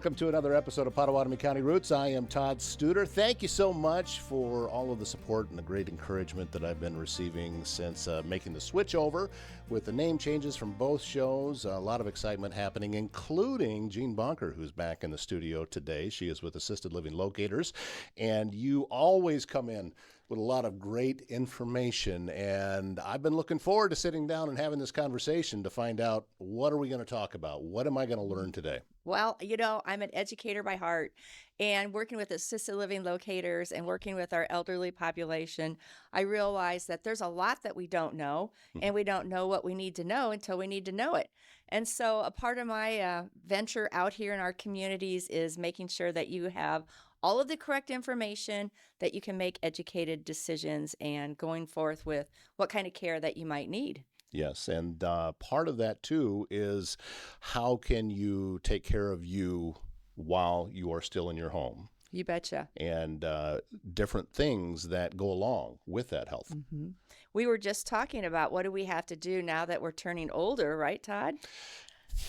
Welcome to another episode of Pottawattamie County Roots. I am Todd Studer. Thank you so much for all of the support and the great encouragement that I've been receiving since making the switch over with the name changes from both shows. A lot of excitement happening, including Jean Bohnker, who's back in the studio today. She is with Assisted Living Locators, and you always come in with a lot of great information, and I've been looking forward to sitting down and having this conversation to find out, what are we going to talk about? What am I going to learn today? Well, I'm an educator by heart, and working with assisted living locators and working with our elderly population, I realize that there's a lot that we don't know, and we don't know what we need to know until we need to know it. And so a part of my venture out here in our communities is making sure that you have all of the correct information, that you can make educated decisions and going forth with what kind of care that you might need. Yes, and part of that, too, is how can you take care of you while you are still in your home? You betcha. And different things that go along with that health. Mm-hmm. We were just talking about what do we have to do now that we're turning older, right, Todd?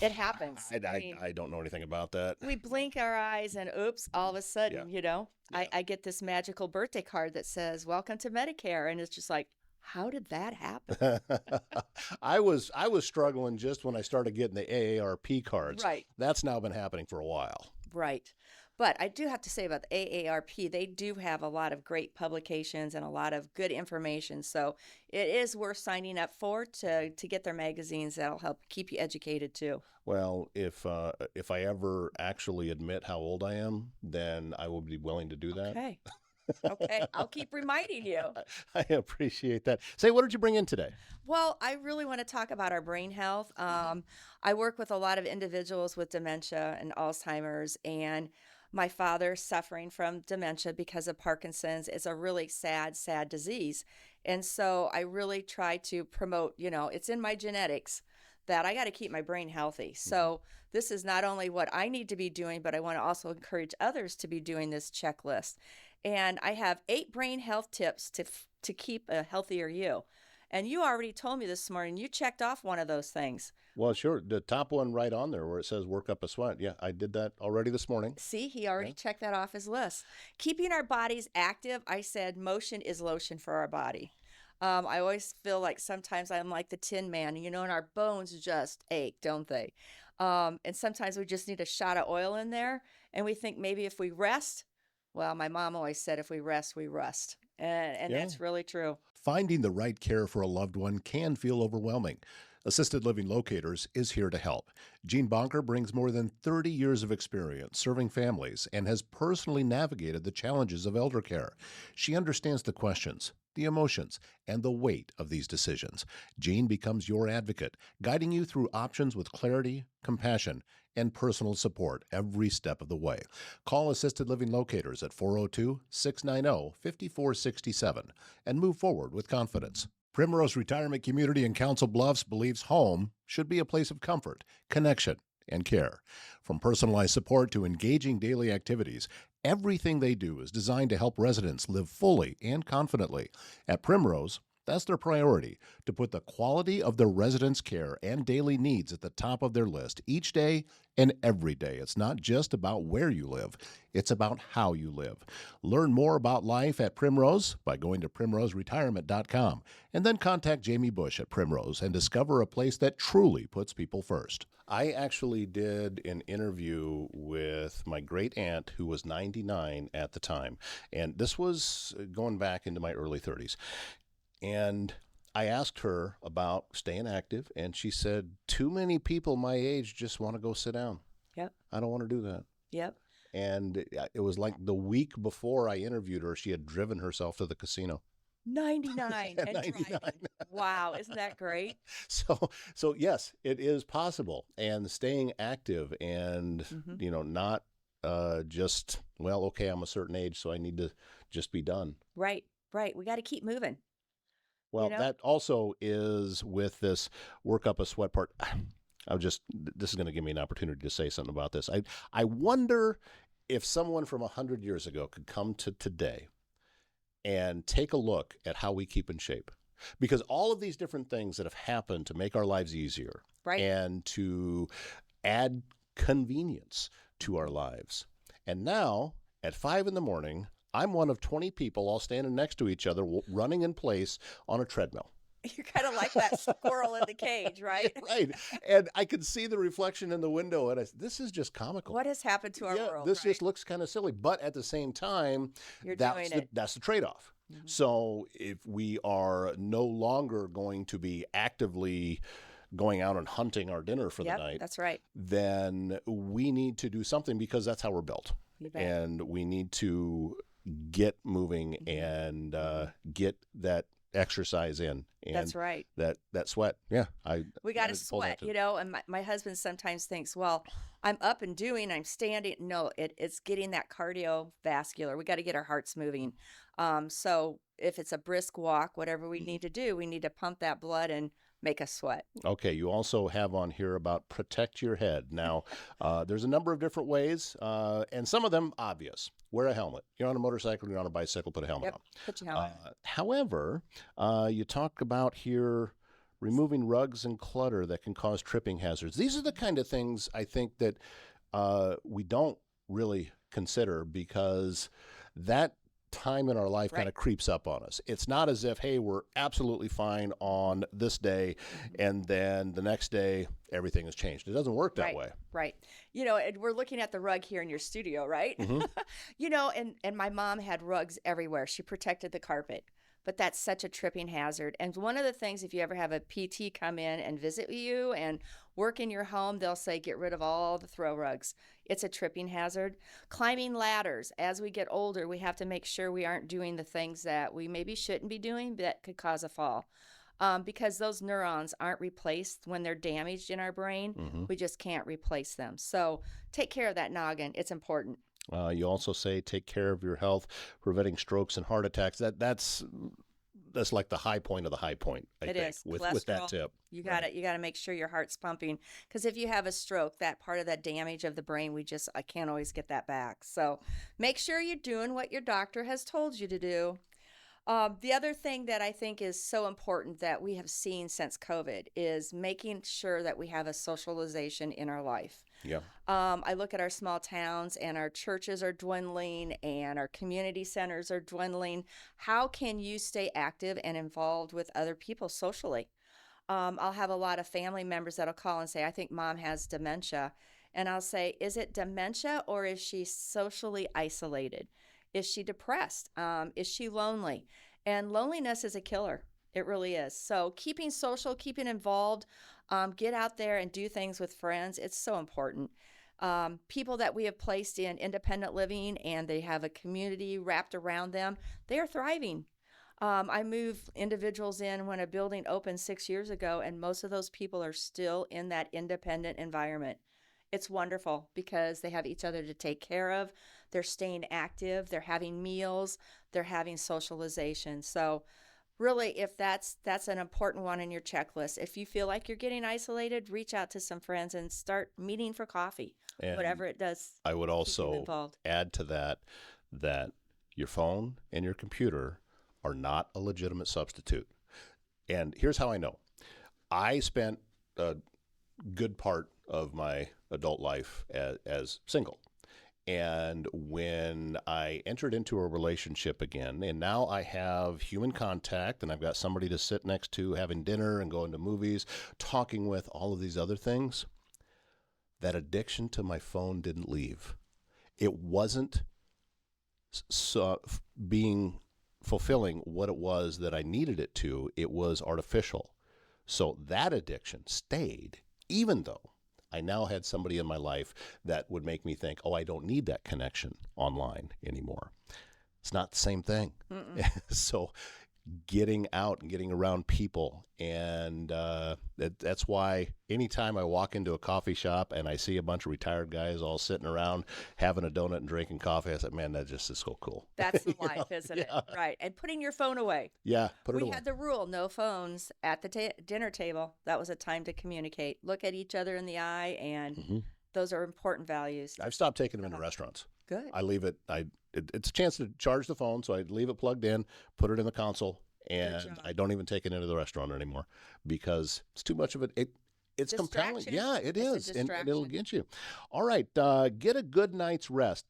It happens. I don't know anything about that. We blink our eyes and oops, all of a sudden, I get this magical birthday card that says, "Welcome to Medicare." And it's just like, how did that happen? I was struggling just when I started getting the AARP cards. Right. That's now been happening for a while. Right. But I do have to say about the AARP, they do have a lot of great publications and a lot of good information. So it is worth signing up for to get their magazines. That'll help keep you educated too. Well, if I ever actually admit how old I am, then I will be willing to do that. Okay. Okay, I'll keep reminding you. I appreciate that. Say, what did you bring in today? Well, I really want to talk about our brain health. I work with a lot of individuals with dementia and Alzheimer's, and my father suffering from dementia because of Parkinson's. Is a really sad, sad disease. And so I really try to promote, it's in my genetics that I got to keep my brain healthy. So this is not only what I need to be doing, but I want to also encourage others to be doing this checklist. And I have 8 brain health tips to keep a healthier you. And you already told me this morning, you checked off one of those things. Well, sure. The top one right on there where it says work up a sweat. Yeah, I did that already this morning. See, he already checked that off his list. Keeping our bodies active, I said motion is lotion for our body. I always feel like sometimes I'm like the Tin Man, and our bones just ache, don't they? And sometimes we just need a shot of oil in there, and we think maybe if we rest, well, my mom always said if we rest, we rust. And that's really true. Finding the right care for a loved one can feel overwhelming. Assisted Living Locators is here to help. Jean Bohnker brings more than 30 years of experience serving families and has personally navigated the challenges of elder care. She understands the questions, the emotions, and the weight of these decisions. Jean becomes your advocate, guiding you through options with clarity, compassion, and personal support every step of the way. Call Assisted Living Locators at 402-690-5467 and move forward with confidence. Primrose Retirement Community in Council Bluffs believes home should be a place of comfort, connection, and care. From personalized support to engaging daily activities, everything they do is designed to help residents live fully and confidently. At Primrose, that's their priority, to put the quality of their residents' care and daily needs at the top of their list each day and every day. It's not just about where you live, it's about how you live. Learn more about life at Primrose by going to primroseretirement.com and then contact Jamie Bush at Primrose and discover a place that truly puts people first. I actually did an interview with my great aunt who was 99 at the time, and this was going back into my early 30s. And I asked her about staying active, and she said, too many people my age just want to go sit down. Yep. I don't want to do that. Yep. And it was like the week before I interviewed her, she had driven herself to the casino. 99 and 99. driving. Wow, isn't that great? So yes, it is possible. And staying active and, not just, well, okay, I'm a certain age, so I need to just be done. Right. We got to keep moving. Well, that also is with this work up a sweat part. This is going to give me an opportunity to say something about this. I wonder if someone from 100 years ago could come to today and take a look at how we keep in shape. Because all of these different things that have happened to make our lives easier, right, and to add convenience to our lives. And now, at 5 in the morning, I'm one of 20 people all standing next to each other, running in place on a treadmill. You're kind of like that squirrel in the cage, right? Right. And I could see the reflection in the window, and I said, this is just comical. What has happened to our world? This just looks kind of silly. But at the same time, that's the trade-off. Mm-hmm. So if we are no longer going to be actively going out and hunting our dinner for the night, that's right, then we need to do something, because that's how we're built. And we need to get moving and get that exercise in. And that's right. That sweat. Yeah. We got to sweat, and my husband sometimes thinks, well, I'm up and doing, I'm standing. No, it's getting that cardiovascular. We got to get our hearts moving. So if it's a brisk walk, whatever we need to do, we need to pump that blood and make us sweat. Okay. You also have on here about protect your head. Now, there's a number of different ways, and some of them obvious. Wear a helmet. You're on a motorcycle, you're on a bicycle, put a helmet on. Put your helmet on. However, you talk about here removing rugs and clutter that can cause tripping hazards. These are the kind of things I think that we don't really consider, because that time in our life kind of creeps up on us. It's not as if, hey, we're absolutely fine on this day, and then the next day everything has changed. It doesn't work that way. Right. And we're looking at the rug here in your studio, right? Mm-hmm. And my mom had rugs everywhere. She protected the carpet. But that's such a tripping hazard. And one of the things, if you ever have a PT come in and visit you and work in your home, they'll say, get rid of all the throw rugs. It's a tripping hazard. Climbing ladders. As we get older, we have to make sure we aren't doing the things that we maybe shouldn't be doing that could cause a fall. Because those neurons aren't replaced when they're damaged in our brain. Mm-hmm. We just can't replace them. So take care of that noggin. It's important. You also say take care of your health, preventing strokes and heart attacks. That's like the high point of the high point. I think, is with that tip. You got to make sure your heart's pumping, because if you have a stroke, that part of that damage of the brain, I can't always get that back. So make sure you're doing what your doctor has told you to do. The other thing that I think is so important that we have seen since COVID is making sure that we have a socialization in our life. Yeah. I look at our small towns, and our churches are dwindling and our community centers are dwindling. How can you stay active and involved with other people socially? I'll have a lot of family members that'll call and say, I think mom has dementia. And I'll say, is it dementia, or is she socially isolated? Is she depressed? Is she lonely? And loneliness is a killer. It really is. So keeping social, keeping involved, get out there and do things with friends. It's so important. People that we have placed in independent living and they have a community wrapped around them, they are thriving. I moved individuals in when a building opened 6 years ago, and most of those people are still in that independent environment. It's wonderful because they have each other to take care of. They're staying active. They're having meals. They're having socialization. So really, if that's an important one in your checklist, if you feel like you're getting isolated, reach out to some friends and start meeting for coffee, and whatever it does. I would also add to that your phone and your computer are not a legitimate substitute. And here's how I know. I spent a good part of my adult life as single. And when I entered into a relationship again, and now I have human contact, and I've got somebody to sit next to, having dinner and going to movies, talking with, all of these other things, that addiction to my phone didn't leave. It wasn't being fulfilling what it was that I needed it to. It was artificial. So that addiction stayed, even though I now had somebody in my life that would make me think, oh, I don't need that connection online anymore. It's not the same thing. So getting out and getting around people, and that's why anytime I walk into a coffee shop and I see a bunch of retired guys all sitting around having a donut and drinking coffee, I said, man, that just is so cool. That's the life, isn't it? Right. And putting your phone away. Yeah, put it away. We had the rule, no phones at the dinner table. That was a time to communicate. Look at each other in the eye, and those are important values. I've stopped taking them into restaurants. Good. I leave it. It's a chance to charge the phone, so I leave it plugged in, put it in the console, and I don't even take it into the restaurant anymore because it's too much of it. It's compelling. Distraction. Yeah, it It's a is. And it'll distraction. get you. All right. Get a good night's rest.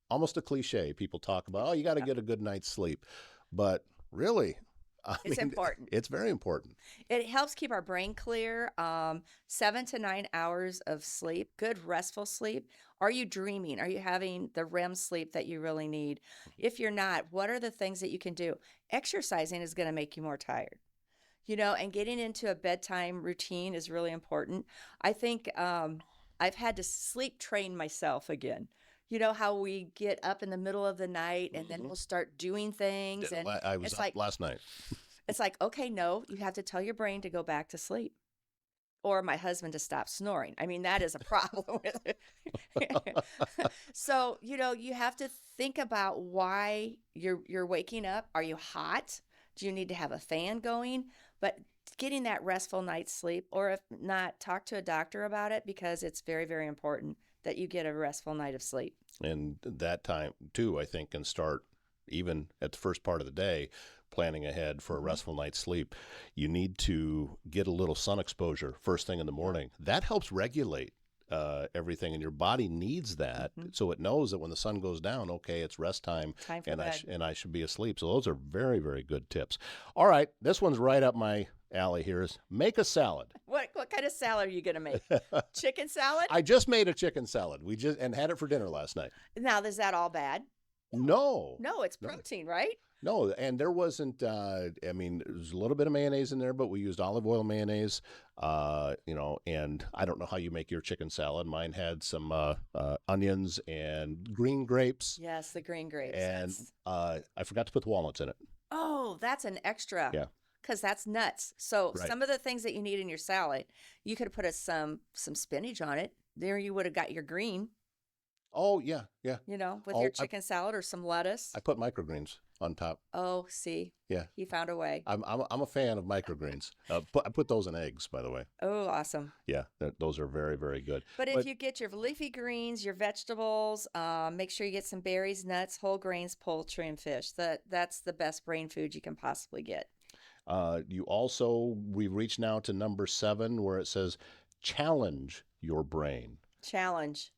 Almost a cliche. People talk about, oh, you got to get a good night's sleep. But really, I It's mean, important. it's very important. It helps keep our brain clear. 7 to 9 hours of sleep, good restful sleep. Are you dreaming? Are you having the REM sleep that you really need? If you're not, what are the things that you can do? Exercising is going to make you more tired, and getting into a bedtime routine is really important. I think I've had to sleep train myself again. You know how we get up in the middle of the night and then we'll start doing things, and I was it's up like last night. it's like, okay, no, you have to tell your brain to go back to sleep, or my husband to stop snoring. I mean, that is a problem with it. So, you have to think about why you're waking up. Are you hot? Do you need to have a fan going? But getting that restful night's sleep, or if not, talk to a doctor about it, because it's very, very important that you get a restful night of sleep. And that time, too, I think, can start even at the first part of the day, planning ahead for a restful night's sleep. You need to get a little sun exposure first thing in the morning. That helps regulate everything, and your body needs that, so it knows that when the sun goes down, okay, it's rest time, Time for and bed. I should be asleep. So those are very, very good tips. All right, this one's right up my alley here. Is make a salad. What kind of salad are you going to make? Chicken salad? I just made a chicken salad. And had it for dinner last night. Now, is that all bad? No. No, it's protein, right? No, and there wasn't, there's a little bit of mayonnaise in there, but we used olive oil mayonnaise, and I don't know how you make your chicken salad. Mine had some onions and green grapes, Yes, the green grapes. and I forgot to put the walnuts in it. Oh, that's an extra. Yeah. Because that's nuts. So Right. some of the things that you need in your salad, you could have put some spinach on it. There you would have got your green, Oh, yeah, yeah. with Oh, your chicken salad, or some lettuce. I put microgreens on top. Oh, see, Yeah. he found a way. I'm a fan of microgreens. I put those in eggs, by the way. Oh, awesome. Yeah, those are very, very good. But if you get your leafy greens, your vegetables, make sure you get some berries, nuts, whole grains, poultry, and fish. That's the best brain food you can possibly get. We've reached now to number 7, where it says challenge your brain. Challenge.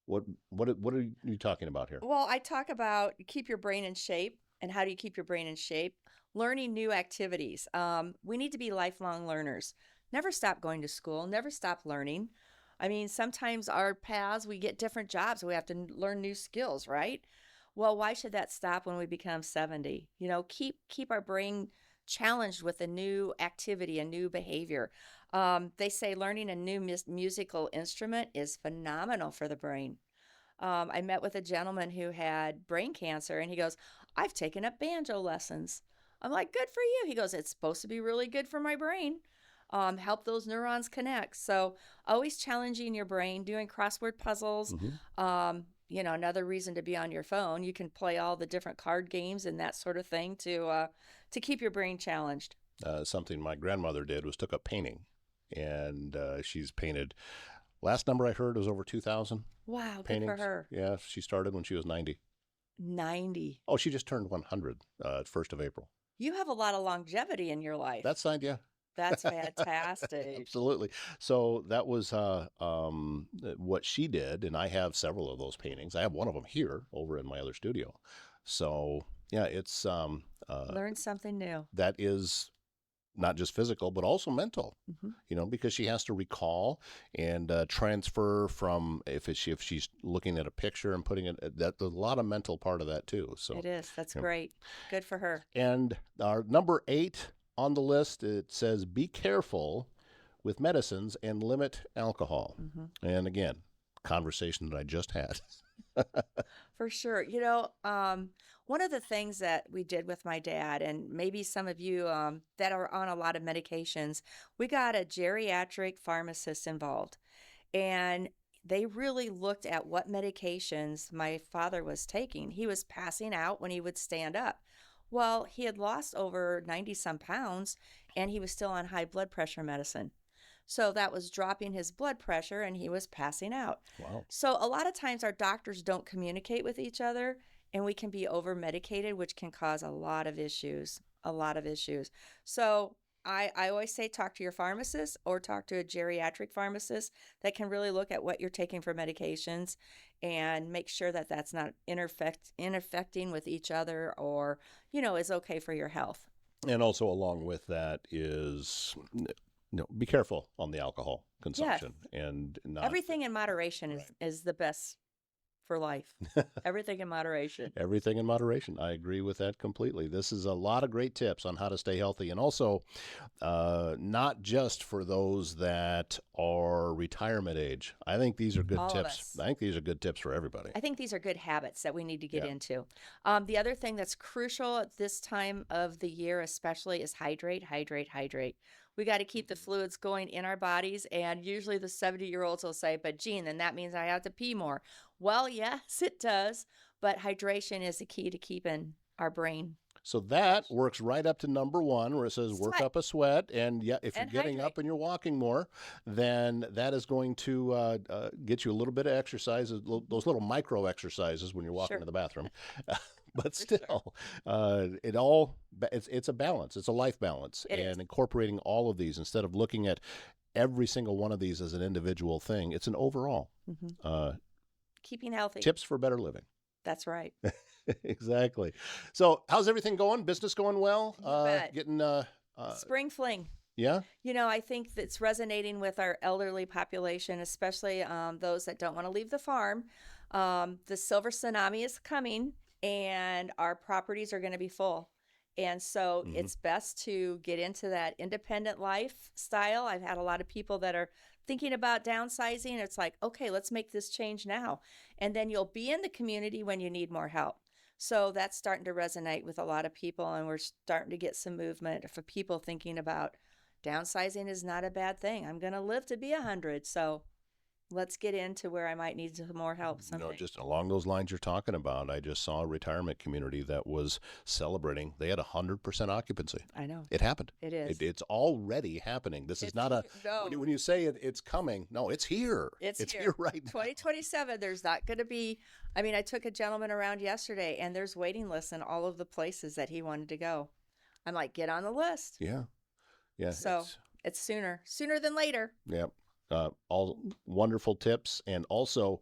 What are you talking about here? Well, I talk about keep your brain in shape. And how do you keep your brain in shape? Learning new activities. We need to be lifelong learners. Never stop going to school. Never stop learning. I mean, sometimes our paths, we get different jobs. We have to learn new skills, right? Well, why should that stop when we become 70? Keep our brain challenged with a new activity, a new behavior. They say learning a new musical instrument is phenomenal for the brain. I met with a gentleman who had brain cancer, and he goes, I've taken up banjo lessons. I'm like, good for you. He goes, it's supposed to be really good for my brain. Help those neurons connect. So always challenging your brain, doing crossword puzzles. Another reason to be on your phone. You can play all the different card games and that sort of thing to keep your brain challenged. Something my grandmother did was took up painting, and she's painted. Last number I heard was over 2,000. Wow, paintings. Good for her. Yeah, she started when she was 90. 90. Oh, she just turned 100 1st of April. You have a lot of longevity in your life. That's signed, yeah. That's fantastic. Absolutely. So that was what she did, and I have several of those paintings. I have one of them here over in my other studio. So yeah, it's Learn something new. that is not just physical, but also mental, because she has to recall and transfer from if she's looking at a picture and putting it, there's a lot of mental part of that too. So It is. That's great. Good for her. And our number 8 on the list, it says, be careful with medicines and limit alcohol. And again, conversation that I just had. For sure. One of the things that we did with my dad, and maybe some of you that are on a lot of medications, we got a geriatric pharmacist involved. And they really looked at what medications my father was taking. He was passing out when he would stand up. Well, he had lost over 90 some pounds, and he was still on high blood pressure medicine. So that was dropping his blood pressure, and he was passing out. Wow. So a lot of times our doctors don't communicate with each other, and we can be over medicated, which can cause a lot of issues. So I always say talk to your pharmacist or talk to a geriatric pharmacist that can really look at what you're taking for medications and make sure that that's not interfecting with each other or, is okay for your health. And also along with that is, be careful on the alcohol consumption and not everything in moderation is the best for life. Everything in moderation. Everything in moderation. I agree with that completely. This is a lot of great tips on how to stay healthy, and also not just for those that are retirement age. I think these are good tips. I think these are good tips for everybody. I think these are good habits that we need to get into. The other thing that's crucial at this time of the year especially is hydrate, hydrate, hydrate. We got to keep the fluids going in our bodies, and usually the 70-year-olds will say, but Jean, then that means I have to pee more. Well, yes, it does, but hydration is the key to keeping our brain. So that works right up to number 1, where it says work up a sweat. And if you're getting hydrate. up and you're walking more, then that is going to get you a little bit of exercise, those little micro exercises when you're walking to the bathroom. But still, it's a balance. It's a life balance. And incorporating all of these instead of looking at every single one of these as an individual thing, it's an overall. Keeping healthy. Tips for better living. That's right. Exactly. So how's everything going? Business going well? Getting spring fling. Yeah. I think that's resonating with our elderly population, especially those that don't want to leave the farm. The silver tsunami is coming, and our properties are going to be full. And so it's best to get into that independent lifestyle. I've had a lot of people that are thinking about downsizing. It's like, okay, let's make this change now. And then you'll be in the community when you need more help. So that's starting to resonate with a lot of people, and we're starting to get some movement for people thinking about downsizing is not a bad thing. I'm going to live to be 100, so let's get into where I might need some more help someday. Just along those lines you're talking about, I just saw a retirement community that was celebrating. They had 100% occupancy. I know. It happened. It is. It's already happening. This is not when you say it's coming, no, it's here. It's here right now. 2027, there's not going to be, I took a gentleman around yesterday, and there's waiting lists in all of the places that he wanted to go. I'm like, get on the list. Yeah. Yeah. So it's sooner than later. Yep. All wonderful tips. And also,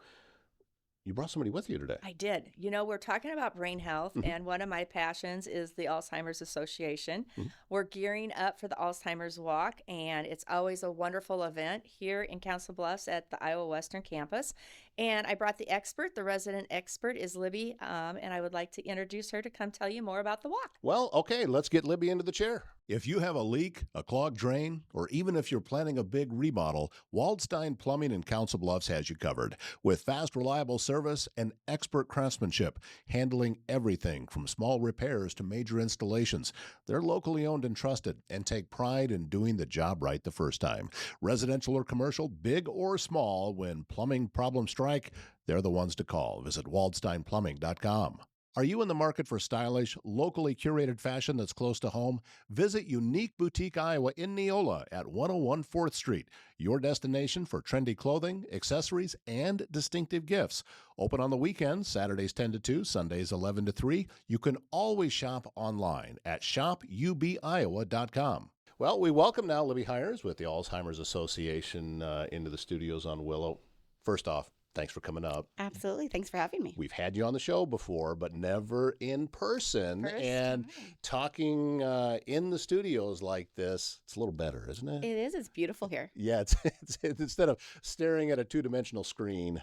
you brought somebody with you today. I did. We're talking about brain health, and one of my passions is the Alzheimer's Association. We're gearing up for the Alzheimer's Walk, and it's always a wonderful event here in Council Bluffs at the Iowa Western Campus. And I brought the expert. The resident expert is Libby, and I would like to introduce her to come tell you more about the walk. Well, okay, let's get Libby into the chair. If you have a leak, a clogged drain, or even if you're planning a big remodel, Waldstein Plumbing in Council Bluffs has you covered. With fast, reliable service and expert craftsmanship, handling everything from small repairs to major installations. They're locally owned and trusted and take pride in doing the job right the first time. Residential or commercial, big or small, when plumbing problems strike, they're the ones to call. Visit waldsteinplumbing.com. Are you in the market for stylish, locally curated fashion that's close to home? Visit Unique Boutique Iowa in Neola at 101 4th Street, your destination for trendy clothing, accessories, and distinctive gifts. Open on the weekends, Saturdays 10 to 2, Sundays 11 to 3. You can always shop online at shopubiowa.com. Well, we welcome now Libby Hiers with the Alzheimer's Association into the studios on Willow. First off, thanks for coming up. Absolutely. Thanks for having me. We've had you on the show before, but never in person. And talking in the studios like this, it's a little better, isn't it? It is. It's beautiful here. Yeah, it's instead of staring at a two-dimensional screen,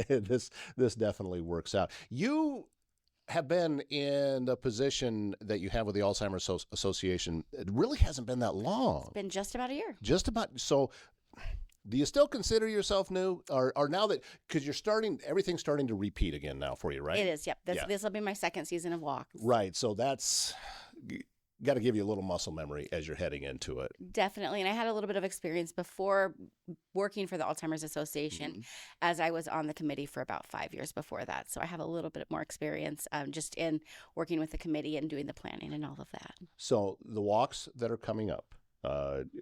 this definitely works out. You have been in the position that you have with the Alzheimer's Association. It really hasn't been that long. It's been just about a year. Just about. So do you still consider yourself new, or now that, because everything's starting to repeat again now for you, right? It is, yep. This will be my second season of walks. Right, so that's got to give you a little muscle memory as you're heading into it. Definitely, and I had a little bit of experience before working for the Alzheimer's Association, as I was on the committee for about 5 years before that. So I have a little bit more experience just in working with the committee and doing the planning and all of that. So the walks that are coming up,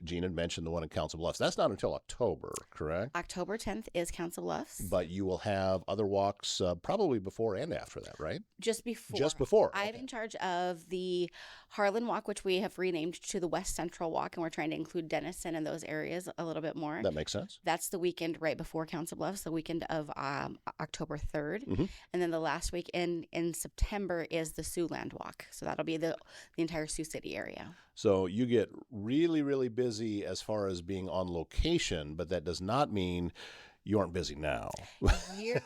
Jean had mentioned the one in Council Bluffs. That's not until October, correct? October 10th is Council Bluffs. But you will have other walks probably before and after that, right? Just before. Just before. I'm in charge of the Harlan Walk, which we have renamed to the West Central Walk, and we're trying to include Denison and those areas a little bit more. That makes sense. That's the weekend right before Council Bluffs, the weekend of October 3rd. Mm-hmm. And then the last weekend in September is the Siouxland Walk. So that'll be the entire Sioux City area. So you get really, really busy as far as being on location, but that does not mean you aren't busy now. We're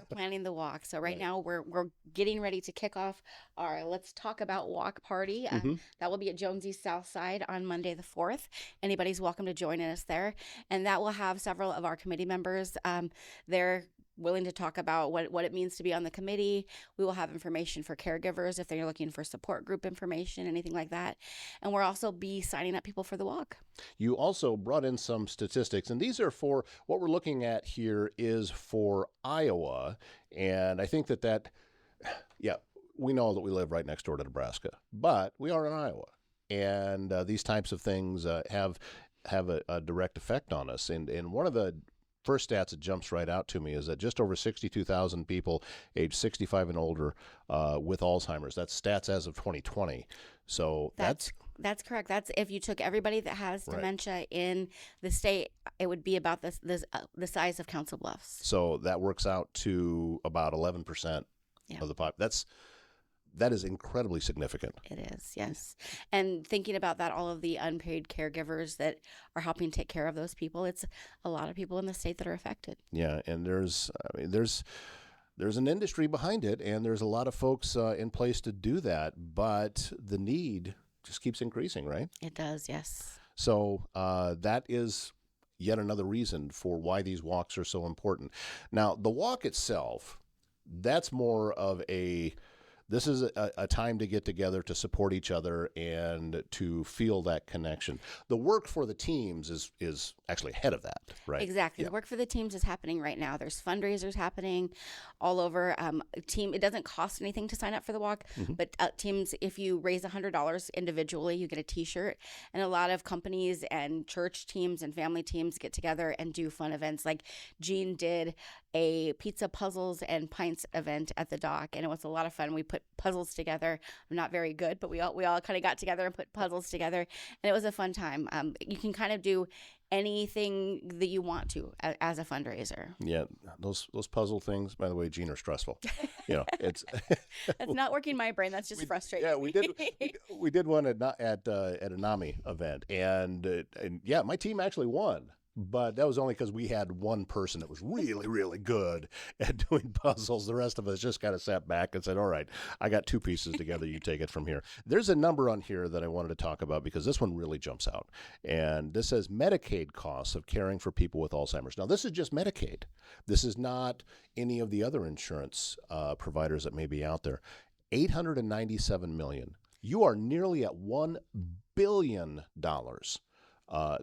planning the walk. So right now we're getting ready to kick off our Let's Talk About Walk party. That will be at Jonesy's South Side on Monday the 4th. Anybody's welcome to join us there. And that will have several of our committee members there willing to talk about what it means to be on the committee. We will have information for caregivers if they're looking for support group information, anything like that. And we'll also be signing up people for the walk. You also brought in some statistics, and these are for what we're looking at here is for Iowa. And I think yeah, we know that we live right next door to Nebraska, but we are in Iowa. And these types of things have a direct effect on us. And one of the first stats that jumps right out to me is that just over 62,000 people aged 65 and older with Alzheimer's. That's stats as of 2020. So that's correct. That's if you took everybody that has dementia in the state, it would be about the size of Council Bluffs. So that works out to about 11% of the population. That is incredibly significant. It is, yes. And thinking about that, all of the unpaid caregivers that are helping take care of those people, it's a lot of people in the state that are affected. Yeah, and there's an industry behind it, and there's a lot of folks in place to do that, but the need just keeps increasing, right? It does, yes. So that is yet another reason for why these walks are so important. Now, the walk itself, that's more of this is a time to get together to support each other and to feel that connection. The work for the teams is actually ahead of that, right? Exactly. Yeah. The work for the teams is happening right now. There's fundraisers happening all over. It doesn't cost anything to sign up for the walk, but teams, if you raise $100 individually, you get a T-shirt. And a lot of companies and church teams and family teams get together and do fun events. Like Jean did a pizza, puzzles, and pints event at the dock, and it was a lot of fun. We put puzzles together. I'm not very good, but we all kind of got together and put puzzles together, and it was a fun time. You can kind of do anything that you want to as a fundraiser. Yeah, those puzzle things, by the way, Jean, are stressful. It's that's not working my brain. That's just frustrating. Yeah, we did one at a NAMI event, and yeah, my team actually won. But that was only because we had one person that was really, really good at doing puzzles. The rest of us just kind of sat back and said, all right, I got two pieces together. You take it from here. There's a number on here that I wanted to talk about because this one really jumps out. And this says Medicaid costs of caring for people with Alzheimer's. Now, this is just Medicaid. This is not any of the other insurance providers that may be out there. $897 million. You are nearly at $1 billion.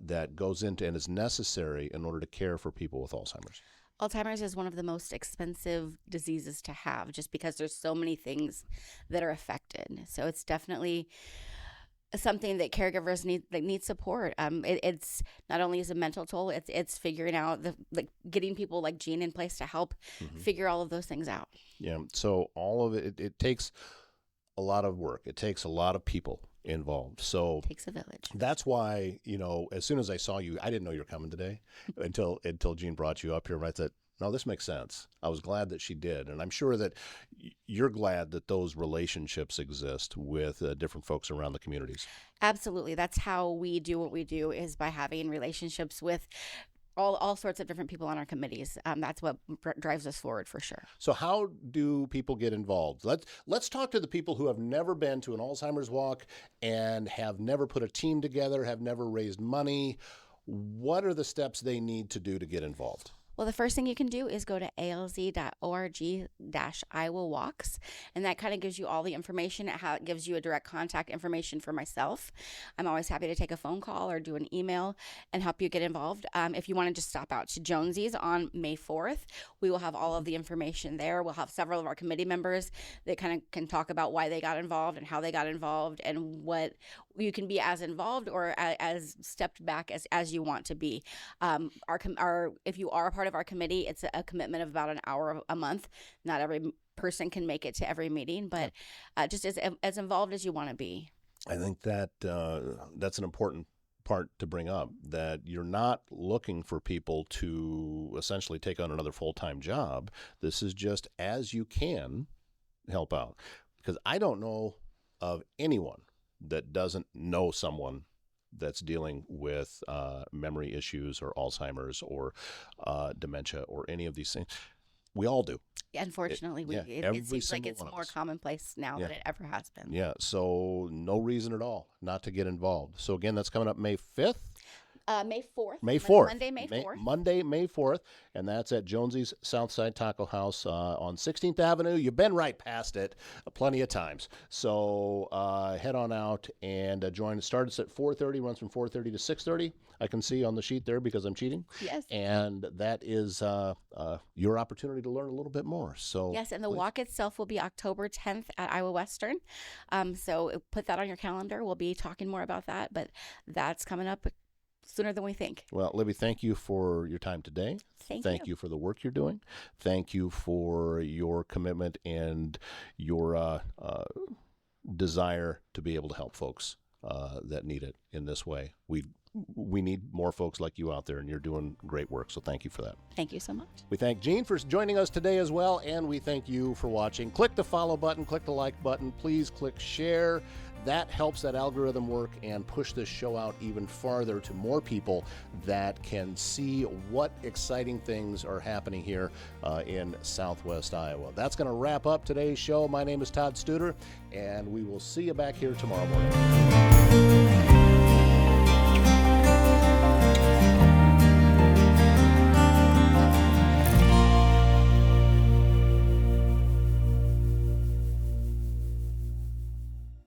That goes into and is necessary in order to care for people with Alzheimer's. Alzheimer's is one of the most expensive diseases to have just because there's so many things that are affected. So it's definitely something that caregivers need support. It's not only is a mental toll, it's figuring out getting people like Jean in place to help figure all of those things out. Yeah. So all of it takes a lot of work. It takes a lot of people involved. So it takes a village. That's why, as soon as I saw you, I didn't know you were coming today until Jean brought you up here. And I said, no, this makes sense. I was glad that she did. And I'm sure that you're glad that those relationships exist with different folks around the communities. Absolutely. That's how we do what we do, is by having relationships with all sorts of different people on our committees. That's what drives us forward for sure. So how do people get involved? Let's talk to the people who have never been to an Alzheimer's walk and have never put a team together, have never raised money. What are the steps they need to do to get involved? Well, the first thing you can do is go to alz.org/Iowa Walks, and that kind of gives you all the information. It gives you a direct contact information for myself. I'm always happy to take a phone call or do an email and help you get involved. If you want to just stop out to Jonesy's on May 4th, we will have all of the information there. We'll have several of our committee members that kind of can talk about why they got involved and how they got involved and what you can be as involved or as stepped back as you want to be. If you are a part of our committee, it's a commitment of about an hour a month. Not every person can make it to every meeting, but just as involved as you want to be. I think that that's an important part to bring up, that you're not looking for people to essentially take on another full-time job. This is just as you can help out. Because I don't know of anyone that doesn't know someone that's dealing with memory issues or Alzheimer's or dementia or any of these things. We all do. Unfortunately, it seems like it's more commonplace now than it ever has been. Yeah, so no reason at all not to get involved. So again, that's coming up May 5th. May 4th. May 4th. Monday, May 4th. Monday, May 4th. And that's at Jonesy's Southside Taco House on 16th Avenue. You've been right past it plenty of times. So head on out and join. It starts at 4:30, runs from 4:30 to 6:30. I can see on the sheet there because I'm cheating. Yes. And that is your opportunity to learn a little bit more. So yes, and the walk itself will be October 10th at Iowa Western. So put that on your calendar. We'll be talking more about that, but that's coming up sooner than we think. Well, Libby, thank you for your time today. Thank you for the work you're doing. Thank you for your commitment and your desire to be able to help folks that need it in this way. We need more folks like you out there, and you're doing great work, so thank you for that. Thank you so much. We thank Jean for joining us today as well, and we thank you for watching. Click the follow button, click the like button, please click share. That helps that algorithm work and push this show out even farther to more people that can see what exciting things are happening here in Southwest Iowa. That's going to wrap up today's show. My name is Todd Studer, and we will see you back here tomorrow morning.